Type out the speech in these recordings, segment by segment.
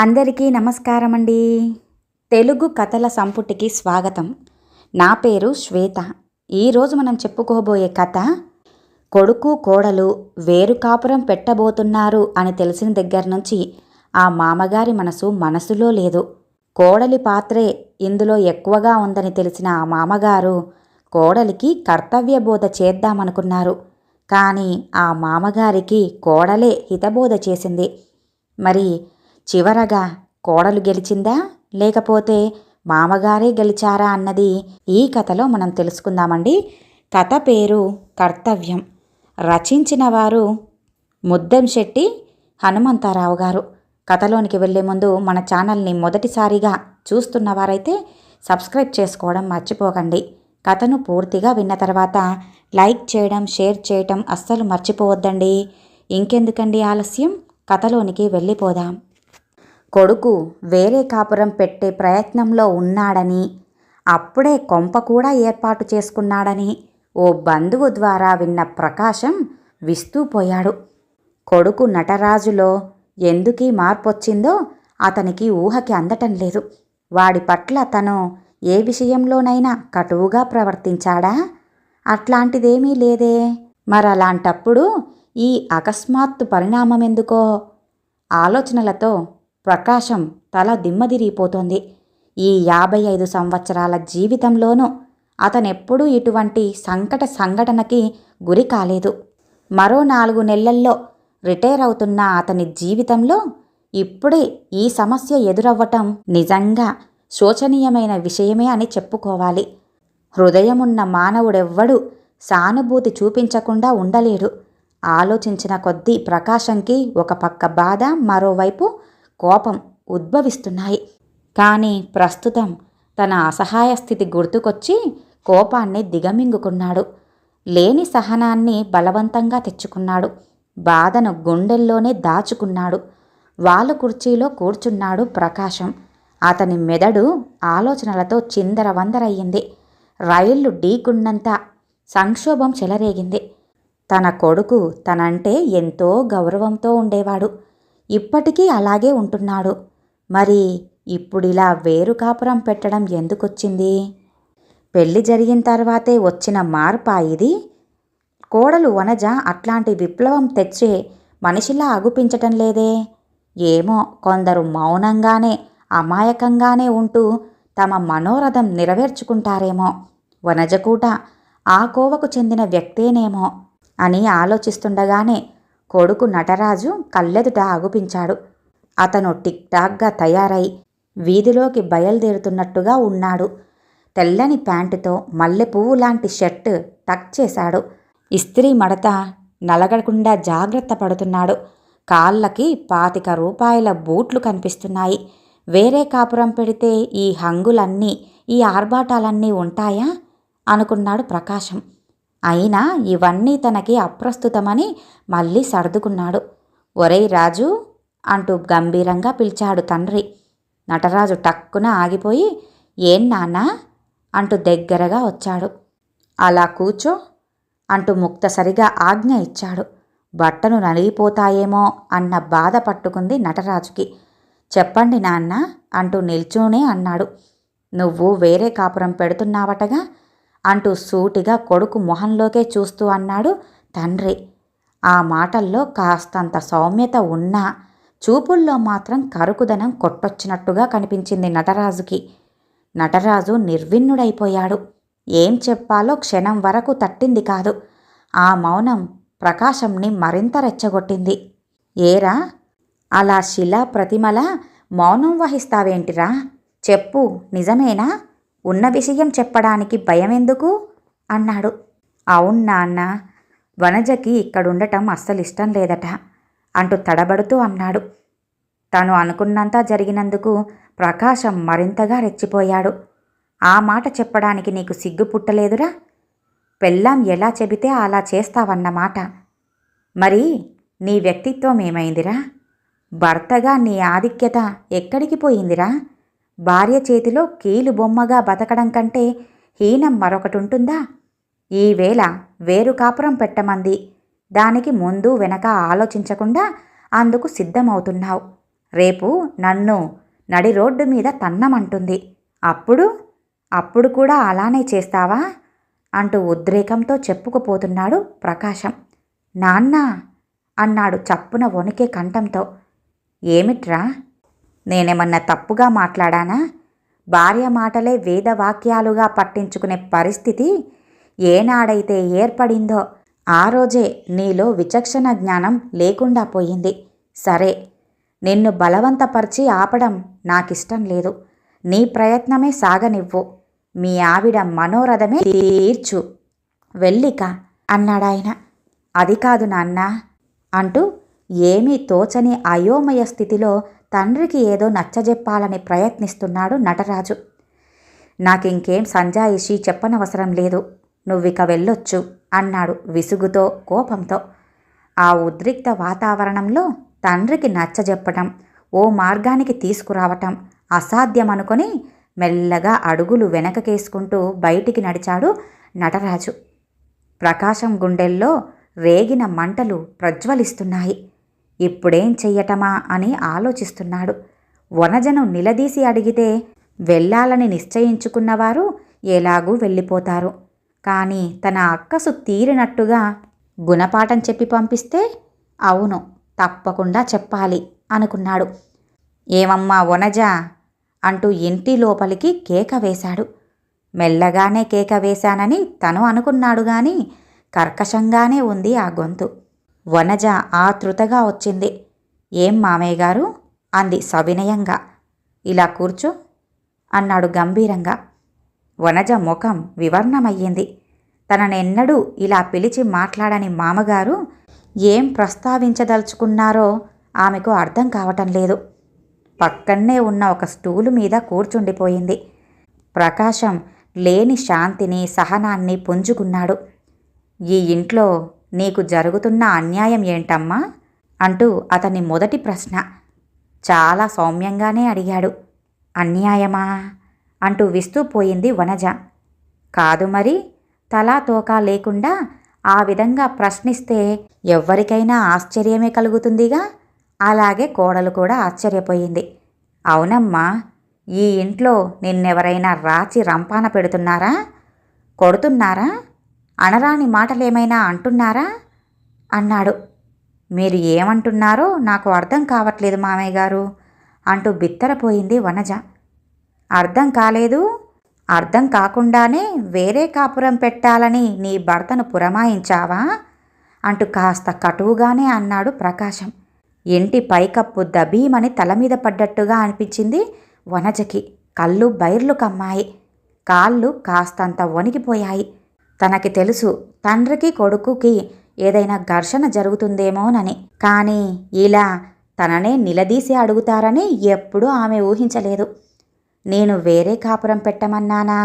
అందరికీ నమస్కారం అండి. తెలుగు కథల సంపుటికి స్వాగతం. నా పేరు శ్వేత. ఈరోజు మనం చెప్పుకోబోయే కథ కొడుకు కోడలు వేరు కాపురం పెట్టబోతున్నారు అని తెలిసిన దగ్గర నుంచి ఆ మామగారి మనసులో లేదు. కోడలి పాత్రే ఇందులో ఎక్కువగా ఉందని తెలిసిన ఆ మామగారు కోడలికి కర్తవ్య బోధ చేద్దామనుకున్నారు. కానీ ఆ మామగారికి కోడలే హితబోధ చేసింది. మరి చివరగా కోడలు గెలిచిందా లేకపోతే మామగారే గెలిచారా అన్నది ఈ కథలో మనం తెలుసుకుందామండి. కథ పేరు కర్తవ్యం. రచించిన వారు ముద్దంశెట్టి హనుమంతరావు గారు. కథలోనికి వెళ్ళే ముందు మన ఛానల్ని మొదటిసారిగా చూస్తున్నవారైతే సబ్స్క్రైబ్ చేసుకోవడం మర్చిపోకండి. కథను పూర్తిగా విన్న తర్వాత లైక్ చేయడం, షేర్ చేయడం అస్సలు మర్చిపోవద్దండి. ఇంకెందుకండి ఆలస్యం, కథలోనికి వెళ్ళిపోదాం. కొడుకు వేరే కాపురం పెట్టే ప్రయత్నంలో ఉన్నాడని, అప్పుడే కొంప కూడా ఏర్పాటు చేసుకున్నాడని ఓ బంధువు ద్వారా విన్న ప్రకాశం విస్తూపోయాడు. కొడుకు నటరాజులో ఎందుకీ మార్పొచ్చిందో అతనికి ఊహకి అందటం లేదు. వాడి పట్ల తను ఏ విషయంలోనైనా కటువుగా ప్రవర్తించాడా? అట్లాంటిదేమీ లేదే. మరలాంటప్పుడు ఈ అకస్మాత్తు పరిణామమెందుకో? ఆలోచనలతో ప్రకాశం తల దిమ్మదిరిగిపోతోంది. ఈ 55 సంవత్సరాల జీవితంలోనూ అతనెప్పుడూ ఇటువంటి సంఘటనకి గురి కాలేదు. మరో 4 నెలల్లో రిటైర్ అవుతున్న అతని జీవితంలో ఇప్పుడే ఈ సమస్య ఎదురవ్వటం నిజంగా శోచనీయమైన విషయమే అని చెప్పుకోవాలి. హృదయమున్న మానవుడెవ్వడూ సానుభూతి చూపించకుండా ఉండలేడు. ఆలోచించిన కొద్దీ ప్రకాశంకి ఒక పక్క బాధ, మరోవైపు కోపం ఉద్భవిస్తున్నాయి. కానీ ప్రస్తుతం తన అసహాయ స్థితి గుర్తుకొచ్చి కోపాన్ని దిగమింగుకున్నాడు. లేని సహనాన్ని బలవంతంగా తెచ్చుకున్నాడు. బాధను గుండెల్లోనే దాచుకున్నాడు. వాలు కుర్చీలో కూర్చున్నాడు ప్రకాశం. అతని మెదడు ఆలోచనలతో చిందరవందరయ్యింది. రైళ్లు ఢీకున్నంత సంక్షోభం చెలరేగింది. తన కొడుకు తనంటే ఎంతో గౌరవంతో ఉండేవాడు. ఇప్పటికీ అలాగే ఉంటున్నాడు. మరి ఇప్పుడిలా వేరు కాపురం పెట్టడం ఎందుకొచ్చింది? పెళ్లి జరిగిన తర్వాతే వచ్చిన మార్పా ఇది? కోడలు వనజ అట్లాంటి విప్లవం తెచ్చే మనిషిలా అగుపించటం లేదే. ఏమో, కొందరు మౌనంగానే అమాయకంగానే ఉంటూ తమ మనోరథం నెరవేర్చుకుంటారేమో. వనజ కూడా ఆ కోవకు చెందిన వ్యక్తేనేమో అని ఆలోచిస్తుండగానే కొడుకు నటరాజు కళ్ళెదుట అగుపించాడు. అతను టిక్ టాక్గా తయారై వీధిలోకి బయలుదేరుతున్నట్టుగా ఉన్నాడు. తెల్లని ప్యాంటుతో మల్లెపువ్వు లాంటి షర్టు టక్ చేశాడు. ఇస్త్రీ మడత నలగకుండా జాగ్రత్త పడుతున్నాడు. కాళ్ళకి 25 రూపాయల బూట్లు కనిపిస్తున్నాయి. వేరే కాపురం పెడితే ఈ హంగులన్నీ, ఈ ఆర్భాటాలన్నీ ఉంటాయా అనుకున్నాడు ప్రకాశం. అయినా ఇవన్నీ తనకి అప్రస్తుతమని మళ్ళీ సర్దుకున్నాడు. ఒరేయ్ రాజు అంటూ గంభీరంగా పిలిచాడు తండ్రి. నటరాజు టక్కున ఆగిపోయి, ఏం నాన్నా అంటూ దగ్గరగా వచ్చాడు. అలా కూర్చో అంటూ ముక్తసరిగా ఆజ్ఞ ఇచ్చాడు. బట్టలు నలిగిపోతాయేమో అన్న బాధ పట్టుకుంది నటరాజుకి. చెప్పండి నాన్న అంటూ నిల్చోనే అన్నాడు. నువ్వు వేరే కాపురం పెడుతున్నావటగా అంటూ సూటిగా కొడుకు మొహంలోకే చూస్తూ అన్నాడు తండ్రి. ఆ మాటల్లో కాస్తంత సౌమ్యత ఉన్నా చూపుల్లో మాత్రం కరుకుదనం కొట్టొచ్చినట్టుగా కనిపించింది నటరాజుకి. నటరాజు నిర్విన్నుడైపోయాడు. ఏం చెప్పాలో క్షణం వరకు తట్టింది కాదు. ఆ మౌనం ప్రకాశంని మరింత రెచ్చగొట్టింది. ఏరా, అలా శిలా ప్రతిమలా మౌనం వహిస్తావేంటిరా? చెప్పు, నిజమేనా? ఉన్న విషయం చెప్పడానికి భయమెందుకు అన్నాడు. అవును నాన్న, వనజకి ఇక్కడుండటం అస్సలిష్టం లేదట అంటూ తడబడుతూ అన్నాడు. తను అనుకున్నంత జరిగినందుకు ప్రకాశం మరింతగా రెచ్చిపోయాడు. ఆ మాట చెప్పడానికి నీకు సిగ్గు పుట్టలేదురా? పెళ్ళాం ఎలా చెబితే అలా చేస్తావన్నమాట. మరి నీ వ్యక్తిత్వం ఏమైందిరా? భర్తగా నీ ఆధిక్యత ఎక్కడికి పోయిందిరా? భార్య చేతిలో కీలు బొమ్మగా బతకడం కంటే హీనం మరొకటుంటుందా? ఈవేళ వేరు కాపురం పెట్టమంది. దానికి ముందు వెనక ఆలోచించకుండా అందుకు సిద్ధమవుతున్నావు. రేపు నన్ను నడి రోడ్డు మీద తన్నమంటుంది. అప్పుడు అప్పుడు కూడా అలానే చేస్తావా అంటూ ఉద్రేకంతో చెప్పుకుపోతున్నాడు ప్రకాశం. నాన్నా అన్నాడు చప్పున వణికే కంఠంతో. ఏమిట్రా? నేనేమన్నా తప్పుగా మాట్లాడానా? భార్య మాటలే వేదవాక్యాలుగా పట్టించుకునే పరిస్థితి ఏనాడైతే ఏర్పడిందో ఆ రోజే నీలో విచక్షణ జ్ఞానం లేకుండా పోయింది. సరే, నిన్ను బలవంతపరిచి ఆపడం నాకిష్టం లేదు. నీ ప్రయత్నమే సాగనివ్వు. మీ ఆవిడ మనోరథమే తీర్చు. వెళ్ళిక అన్నాడాయన. అది కాదు నాన్నా అంటూ ఏమీ తోచని అయోమయ స్థితిలో తండ్రికి ఏదో నచ్చజెప్పాలని ప్రయత్నిస్తున్నాడు నటరాజు. నాకింకేం సంజాయిషి చెప్పనవసరం లేదు. నువ్విక వెళ్ళొచ్చు అన్నాడు విసుగుతో, కోపంతో. ఆ ఉద్రిక్త వాతావరణంలో తండ్రికి నచ్చజెప్పటం, ఓ మార్గానికి తీసుకురావటం అసాధ్యమనుకొని మెల్లగా అడుగులు వెనకకేసుకుంటూ బయటికి నడిచాడు నటరాజు. ప్రకాశం గుండెల్లో రేగిన మంటలు ప్రజ్వలిస్తున్నాయి. ఇప్పుడేం చెయ్యటమా అని ఆలోచిస్తున్నాడు. వనజను నిలదీసి అడిగితే వెళ్ళాలని నిశ్చయించుకున్నవారు ఎలాగూ వెళ్ళిపోతారు. కానీ తన అక్కసు తీరినట్టుగా గుణపాఠం చెప్పి పంపిస్తే అవును, తప్పకుండా చెప్పాలి అనుకున్నాడు. ఏమమ్మా వనజ అంటూ ఇంటి లోపలికి కేక వేశాడు. మెల్లగానే కేక వేశానని తను అనుకున్నాడు గాని కర్కశంగానే ఉంది ఆ గొంతు. వనజ ఆతృతగా వచ్చింది. ఏం మామయ్య గారు అంది సవినయంగా. ఇలా కూర్చో అన్నాడు గంభీరంగా. వనజ ముఖం వివర్ణమయ్యింది. తననెన్నడూ ఇలా పిలిచి మాట్లాడని మామగారు ఏం ప్రస్తావించదలుచుకున్నారో ఆమెకు అర్థం కావటం లేదు. పక్కన్నే ఉన్న ఒక స్టూలు మీద కూర్చుండిపోయింది. ప్రకాశం లేని శాంతిని, సహనాన్ని పుంజుకున్నాడు. ఈ ఇంట్లో నీకు జరుగుతున్న అన్యాయం ఏంటమ్మా అంటూ అతని మొదటి ప్రశ్న చాలా సౌమ్యంగానే అడిగాడు. అన్యాయమా అంటూ విస్తూపోయింది వనజ. కాదు మరి, తలా తోకా లేకుండా ఆ విధంగా ప్రశ్నిస్తే ఎవ్వరికైనా ఆశ్చర్యమే కలుగుతుందిగా. అలాగే కోడలు కూడా ఆశ్చర్యపోయింది. అవునమ్మా, ఈ ఇంట్లో నిన్నెవరైనా రాచి రంపాన పెడుతున్నారా? కొడుతున్నారా? అనరాని మాటలేమైనా అంటున్నారా అన్నాడు. మీరు ఏమంటున్నారో నాకు అర్థం కావట్లేదు మామయ్య గారు అంటూ బిత్తరపోయింది వనజ. అర్థం కాలేదు? అర్థం కాకుండానే వేరే కాపురం పెట్టాలని నీ భర్తను పురమాయించావా అంటూ కాస్త కటువుగానే అన్నాడు ప్రకాశం. ఇంటి పైకప్పు దబీమని తలమీద పడ్డట్టుగా అనిపించింది వనజకి. కళ్ళు బైర్లు కమ్మాయి. కాళ్ళు కాస్తంత వణికిపోయాయి. తనకి తెలుసు తండ్రికి కొడుకుకి ఏదైనా ఘర్షణ జరుగుతుందేమోనని. కానీ ఇలా తననే నిలదీసి అడుగుతారని ఎప్పుడూ ఆమె ఊహించలేదు. నేను వేరే కాపురం పెట్టమన్నానా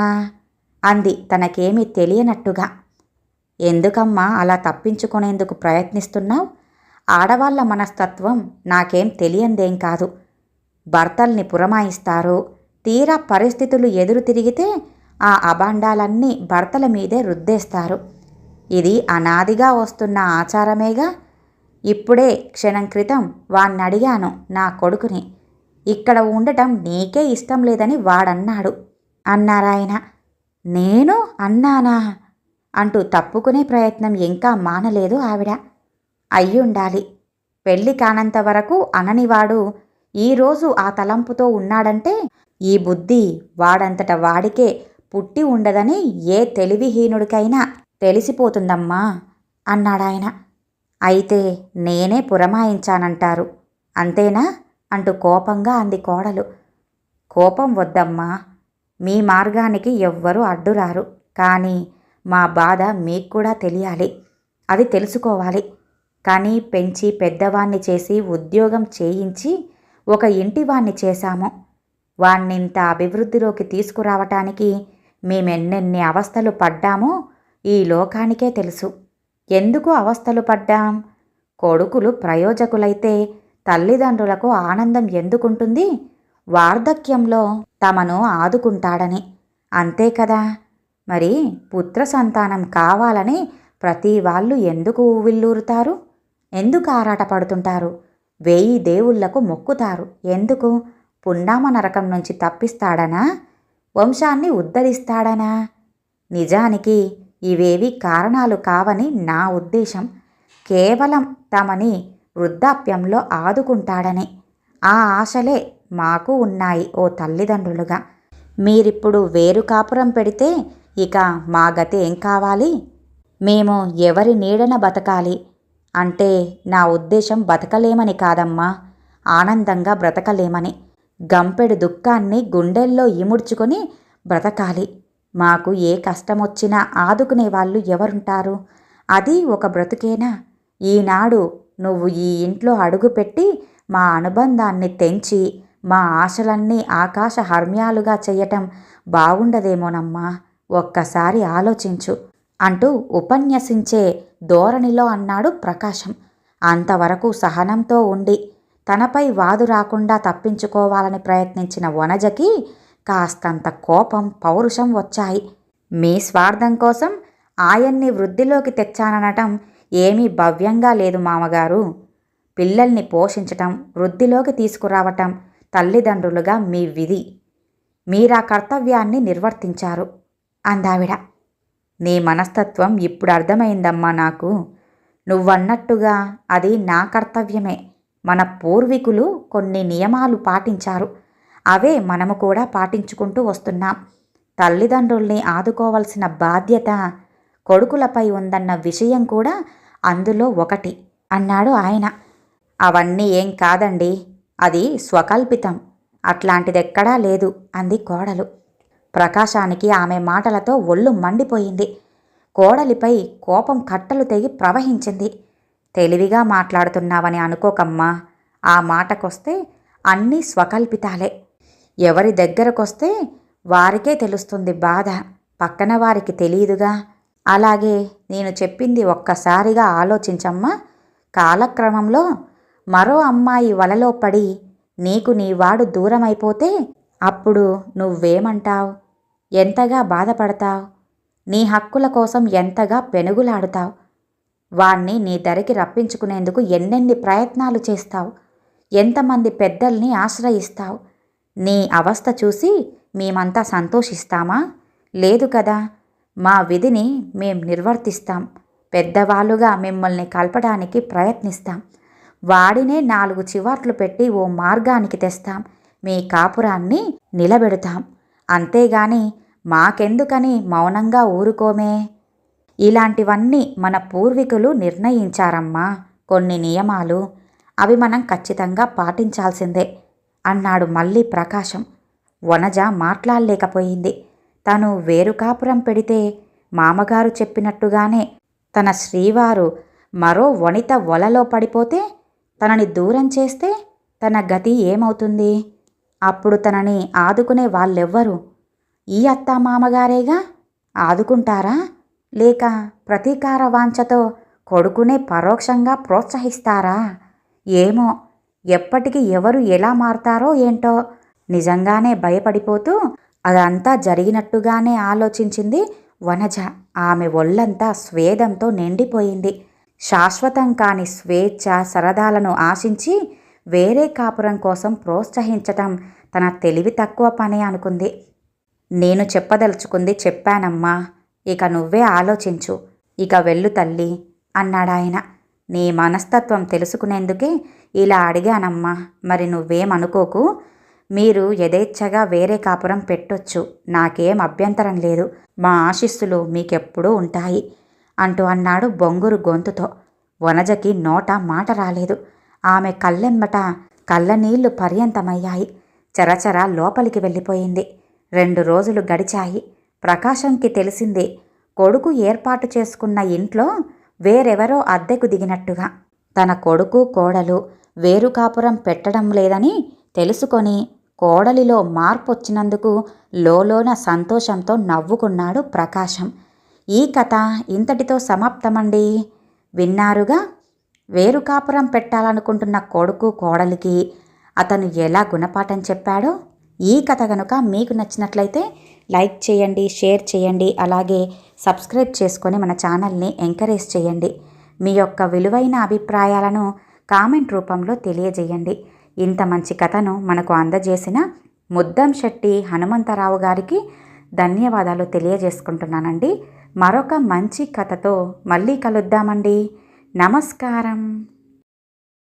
అంది తనకేమీ తెలియనట్టుగా. ఎందుకమ్మా అలా తప్పించుకునేందుకు ప్రయత్నిస్తున్నావు? ఆడవాళ్ల మనస్తత్వం నాకేం తెలియందేం కాదు. భర్తల్ని పురమాయిస్తారు. తీరా పరిస్థితులు ఎదురు తిరిగితే ఆ అభాండాలన్నీ భర్తల మీదే రుద్దేస్తారు. ఇది అనాదిగా వస్తున్న ఆచారమేగా. ఇప్పుడే క్షణం క్రితం వాణ్ణడిగాను, నా కొడుకుని, ఇక్కడ ఉండటం నీకే ఇష్టం లేదని వాడన్నాడు అన్నారాయన. నేను అన్నానా అంటూ తప్పుకునే ప్రయత్నం ఇంకా మానలేదు ఆవిడ. అయ్యుండాలి. పెళ్లి కానంత వరకు అననివాడు ఈరోజు ఆ తలంపుతో ఉన్నాడంటే ఈ బుద్ధి వాడంతట వాడికే పుట్టి ఉండదని ఏ తెలివిహీనుడికైనా తెలిసిపోతుందమ్మా అన్నాడాయన. అయితే నేనే పురమాయించానంటారు అంతేనా అంటూ కోపంగా అంది కోడలు. కోపం వద్దమ్మా, మీ మార్గానికి ఎవ్వరూ అడ్డురారు. కానీ మా బాధ మీకు కూడా తెలియాలి. అది తెలుసుకోవాలి. కానీ పెంచి పెద్దవాణ్ణి చేసి ఉద్యోగం చేయించి ఒక ఇంటివాణ్ణి చేశాము. వాణ్ణింత అభివృద్ధిలోకి తీసుకురావటానికి మేమెన్నెన్ని అవస్థలు పడ్డామో ఈ లోకానికే తెలుసు. ఎందుకు అవస్థలు పడ్డాం? కొడుకులు ప్రయోజకులైతే తల్లిదండ్రులకు ఆనందం ఎందుకుంటుంది? వార్ధక్యంలో తమను ఆదుకుంటాడని. అంతే కదా. మరి పుత్ర సంతానం కావాలని ప్రతి వాళ్ళు ఎందుకు ఉవ్విళ్ళూరుతారు? ఎందుకు ఆరాటపడుతుంటారు? 1000 దేవుళ్లకు మొక్కుతారు. ఎందుకు? పున్నామ నరకం నుంచి తప్పిస్తాడనా? వంశాన్ని ఉద్ధరిస్తాడనా? నిజానికి ఇవేవి కారణాలు కావని నా ఉద్దేశం. కేవలం తమని వృద్ధాప్యంలో ఆదుకుంటాడని. ఆ ఆశలే మాకు ఉన్నాయి ఓ తల్లిదండ్రులుగా. మీరిప్పుడు వేరు కాపురం పెడితే ఇక మా గతి ఏం కావాలి? మేము ఎవరి నీడన బతకాలి? అంటే నా ఉద్దేశం బతకలేమని కాదమ్మా, ఆనందంగా బ్రతకలేమని. గంపెడు దుఃఖాన్ని గుండెల్లో ఇముడ్చుకొని బ్రతకాలి. మాకు ఏ కష్టమొచ్చినా ఆదుకునే వాళ్ళు ఎవరుంటారు? అది ఒక బ్రతుకేనా? ఈనాడు నువ్వు ఈ ఇంట్లో అడుగుపెట్టి మా అనుబంధాన్ని తెంచి మా ఆశలన్నీ ఆకాశ హర్మ్యాలుగా చెయ్యటం బాగుండదేమోనమ్మా, ఒక్కసారి ఆలోచించు అంటూ ఉపన్యసించే ధోరణిలో అన్నాడు ప్రకాశం. అంతవరకు సహనంతో ఉండి తనపై వాదు రాకుండా తప్పించుకోవాలని ప్రయత్నించిన వనజకి కాస్తంత కోపం, పౌరుషం వచ్చాయి. మీ స్వార్థం కోసం ఆయన్ని వృద్ధిలోకి తెచ్చాననటం ఏమీ భవ్యంగా లేదు మామగారు. పిల్లల్ని పోషించటం, వృద్ధిలోకి తీసుకురావటం తల్లిదండ్రులుగా మీ విధి. మీరా కర్తవ్యాన్ని నిర్వర్తించారు అందావిడ. నీ మనస్తత్వం ఇప్పుడు అర్థమైందమ్మా నాకు. నువ్వన్నట్టుగా అది నా కర్తవ్యమే. మన పూర్వీకులు కొన్ని నియమాలు పాటించారు. అవే మనము కూడా పాటించుకుంటూ వస్తున్నాం. తల్లిదండ్రుల్ని ఆదుకోవలసిన బాధ్యత కొడుకులపై ఉందన్న విషయం కూడా అందులో ఒకటి అన్నాడు ఆయన. అవన్నీ ఏం కాదండి, అది స్వకల్పితం. అట్లాంటిదెక్కడా లేదు అంది కోడలు. ప్రకాశానికి ఆమె మాటలతో ఒళ్ళు మండిపోయింది. కోడలిపై కోపం కట్టలు తెగి ప్రవహించింది. తెలివిగా మాట్లాడుతున్నావని అనుకోకమ్మా. ఆ మాటకొస్తే అన్నీ స్వకల్పితాలే. ఎవరి దగ్గరకొస్తే వారికే తెలుస్తుంది బాధ, పక్కన వారికి తెలియదుగా. అలాగే నేను చెప్పింది ఒక్కసారిగా ఆలోచించమ్మా. కాలక్రమంలో మరో అమ్మాయి వలలో పడి నీకు నీవాడు దూరమైపోతే అప్పుడు నువ్వేమంటావు? ఎంతగా బాధపడతావు? నీ హక్కుల కోసం ఎంతగా పెనుగులాడుతావు? వాణ్ణి నీ దరికి రప్పించుకునేందుకు ఎన్నెన్ని ప్రయత్నాలు చేస్తావు? ఎంతమంది పెద్దల్ని ఆశ్రయిస్తావు? నీ అవస్థ చూసి మేమంతా సంతోషిస్తామా? లేదు కదా. మా విధిని మేం నిర్వర్తిస్తాం. పెద్దవాళ్ళుగా మిమ్మల్ని కలపడానికి ప్రయత్నిస్తాం. వాడినే 4 చివాట్లు పెట్టి ఓ మార్గానికి తెస్తాం. మీ కాపురాన్ని నిలబెడతాం. అంతేగాని మాకెందుకని మౌనంగా ఊరుకోమే. ఇలాంటివన్నీ మన పూర్వీకులు నిర్ణయించారమ్మా. కొన్ని నియమాలు, అవి మనం ఖచ్చితంగా పాటించాల్సిందే అన్నాడు మళ్ళీ ప్రకాశం. వనజ మాట్లాడలేకపోయింది. తను వేరు కాపురం పెడితే మామగారు చెప్పినట్టుగానే తన శ్రీవారు మరో వనిత వలలో పడిపోతే, తనని దూరం చేస్తే తన గతి ఏమవుతుంది? అప్పుడు తనని ఆదుకునే వాళ్ళెవ్వరు? ఈ అత్తామామగారేగా. ఆదుకుంటారా? లేక ప్రతీకార వాంఛతో కొడుకునే పరోక్షంగా ప్రోత్సహిస్తారా? ఏమో, ఎప్పటికి ఎవరు ఎలా మారతారో ఏంటో. నిజంగానే భయపడిపోతూ అదంతా జరిగినట్టుగానే ఆలోచించింది వనజ. ఆమె ఒళ్ళంతా స్వేదంతో నిండిపోయింది. శాశ్వతం కాని స్వేచ్ఛ, సరదాలను ఆశించి వేరే కాపురం కోసం ప్రోత్సహించటం తన తెలివి తక్కువ పని అనుకుంది. నేను చెప్పదలుచుకుంది చెప్పానమ్మా, ఇక నువ్వే ఆలోచించు. ఇక వెళ్ళు తల్లి అన్నాడాయన. నీ మనస్తత్వం తెలుసుకునేందుకే ఇలా అడిగానమ్మా. మరి నువ్వేమనుకోకు. మీరు యథేచ్ఛగా వేరే కాపురం పెట్టొచ్చు, నాకేం అభ్యంతరం లేదు. మా ఆశీస్సులు మీకెప్పుడూ ఉంటాయి అంటూ అన్నాడు బొంగురు గొంతుతో. వనజకి నోట మాట రాలేదు. ఆమె కళ్ళెమ్మట కళ్ళనీళ్లు పర్యంతమయ్యాయి. చరచర లోపలికి వెళ్ళిపోయింది. 2 రోజులు గడిచాయి. ప్రకాశంకి తెలిసింది, కొడుకు ఏర్పాటు చేసుకున్న ఇంట్లో వేరెవరో అద్దెకు దిగినట్టుగా. తన కొడుకు కోడలు వేరు కాపురం పెట్టడం లేదని తెలుసుకొని కోడలిలో మార్పొచ్చినందుకు లోలోన సంతోషంతో నవ్వుకున్నాడు ప్రకాశం. ఈ కథ ఇంతటితో సమాప్తమండి. విన్నారుగా. వేరు కాపురం పెట్టాలనుకుంటున్న కొడుకు కోడలికి అతను ఎలా గుణపాఠం చెప్పాడో. ఈ కథ కనుక మీకు నచ్చినట్లయితే లైక్ చేయండి, షేర్ చేయండి, అలాగే సబ్స్క్రైబ్ చేసుకొని మన ఛానల్ని ఎంకరేజ్ చేయండి. మీ యొక్క విలువైన అభిప్రాయాలను కామెంట్ రూపంలో తెలియజేయండి. ఇంత మంచి కథను మనకు అందజేసిన ముద్దంశెట్టి హనుమంతరావు గారికి ధన్యవాదాలు తెలియజేసుకుంటున్నానండి. మరొక మంచి కథతో మళ్ళీ కలుద్దామండి. నమస్కారం.